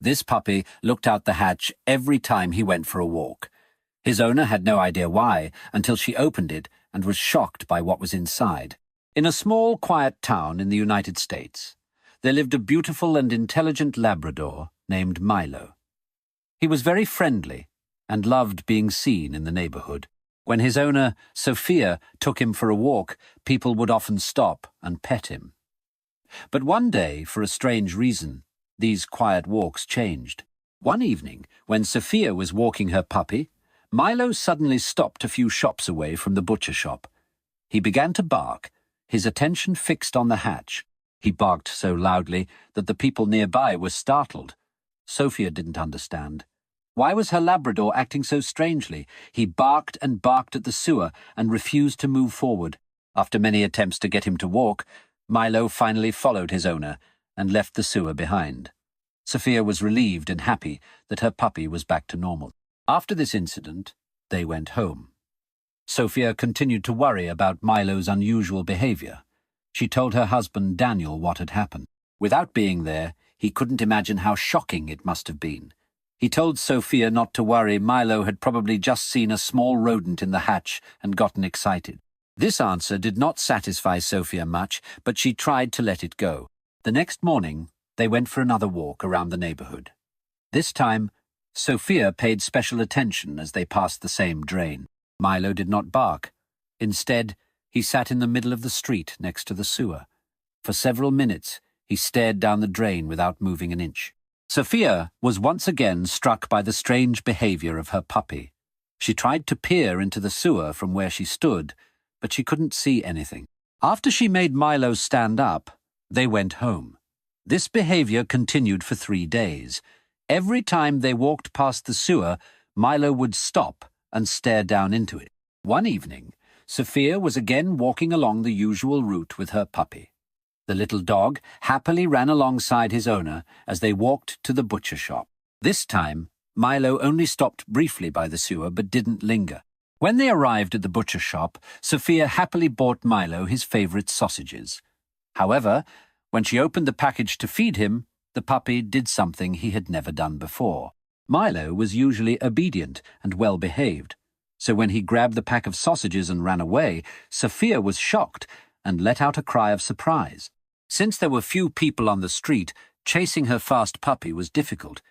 This puppy looked out the hatch every time he went for a walk. His owner had no idea why until she opened it and was shocked by what was inside. In a small, quiet town in the United States, there lived a beautiful and intelligent Labrador named Milo. He was very friendly and loved being seen in the neighborhood. When his owner, Sophia, took him for a walk, people would often stop and pet him. But one day, for a strange reason, these quiet walks changed. One evening, when Sophia was walking her puppy, Milo suddenly stopped a few shops away from the butcher shop. He began to bark, his attention fixed on the hatch. He barked so loudly that the people nearby were startled. Sophia didn't understand. Why was her Labrador acting so strangely? He barked and barked at the sewer and refused to move forward. After many attempts to get him to walk, Milo finally followed his owner and left the sewer behind. Sophia was relieved and happy that her puppy was back to normal. After this incident, they went home. Sophia continued to worry about Milo's unusual behavior. She told her husband Daniel what had happened. Without being there, he couldn't imagine how shocking it must have been. He told Sophia not to worry. Milo had probably just seen a small rodent in the hatch and gotten excited. This answer did not satisfy Sophia much, but she tried to let it go. The next morning, they went for another walk around the neighborhood. This time, Sophia paid special attention as they passed the same drain. Milo did not bark. Instead, he sat in the middle of the street next to the sewer. For several minutes, he stared down the drain without moving an inch. Sophia was once again struck by the strange behavior of her puppy. She tried to peer into the sewer from where she stood, but she couldn't see anything. After she made Milo stand up, they went home. This behavior continued for 3 days. Every time they walked past the sewer, Milo would stop and stare down into it. One evening, Sophia was again walking along the usual route with her puppy. The little dog happily ran alongside his owner as they walked to the butcher shop. This time, Milo only stopped briefly by the sewer but didn't linger. When they arrived at the butcher shop, Sophia happily bought Milo his favorite sausages. However, when she opened the package to feed him, the puppy did something he had never done before. Milo was usually obedient and well-behaved, so when he grabbed the pack of sausages and ran away, Sophia was shocked and let out a cry of surprise. Since there were few people on the street, chasing her fast puppy was difficult.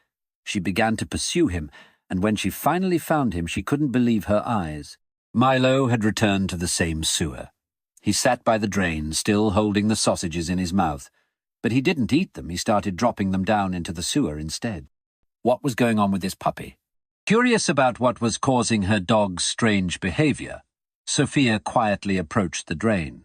She began to pursue him, and when she finally found him, she couldn't believe her eyes. Milo had returned to the same sewer. He sat by the drain, still holding the sausages in his mouth. But he didn't eat them. He started dropping them down into the sewer instead. What was going on with this puppy? Curious about what was causing her dog's strange behavior, Sophia quietly approached the drain.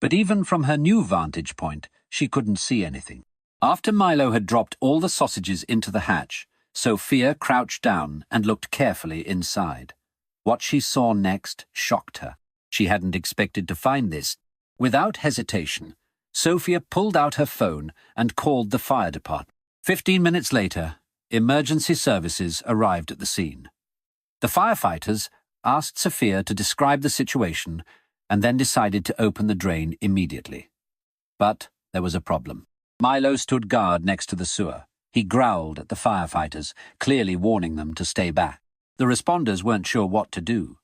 But even from her new vantage point, she couldn't see anything. After Milo had dropped all the sausages into the hatch, Sophia crouched down and looked carefully inside. What she saw next shocked her. She hadn't expected to find this. Without hesitation, Sophia pulled out her phone and called the fire department. 15 minutes later, emergency services arrived at the scene. The firefighters asked Sophia to describe the situation and then decided to open the drain immediately. But there was a problem. Milo stood guard next to the sewer. He growled at the firefighters, clearly warning them to stay back. The responders weren't sure what to do.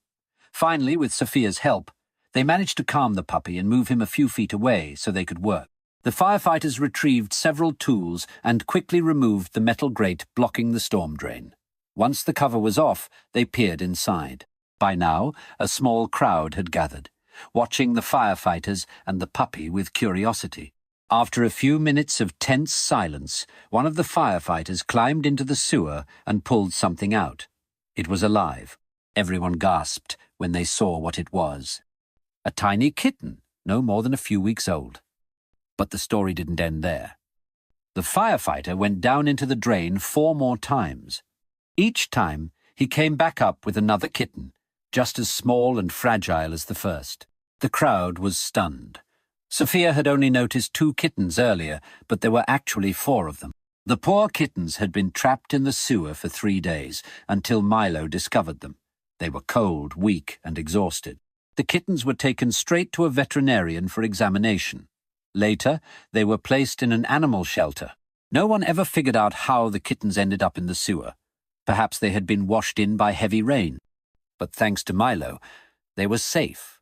Finally, with Sophia's help, they managed to calm the puppy and move him a few feet away so they could work. The firefighters retrieved several tools and quickly removed the metal grate blocking the storm drain. Once the cover was off, they peered inside. By now, a small crowd had gathered, watching the firefighters and the puppy with curiosity. After a few minutes of tense silence, one of the firefighters climbed into the sewer and pulled something out. It was alive. Everyone gasped when they saw what it was. A tiny kitten, no more than a few weeks old. But the story didn't end there. The firefighter went down into the drain 4 more times. Each time, he came back up with another kitten, just as small and fragile as the first. The crowd was stunned. Sophia had only noticed 2 kittens earlier, but there were actually 4 of them. The poor kittens had been trapped in the sewer for 3 days, until Milo discovered them. They were cold, weak, and exhausted. The kittens were taken straight to a veterinarian for examination. Later, they were placed in an animal shelter. No one ever figured out how the kittens ended up in the sewer. Perhaps they had been washed in by heavy rain. But thanks to Milo, they were safe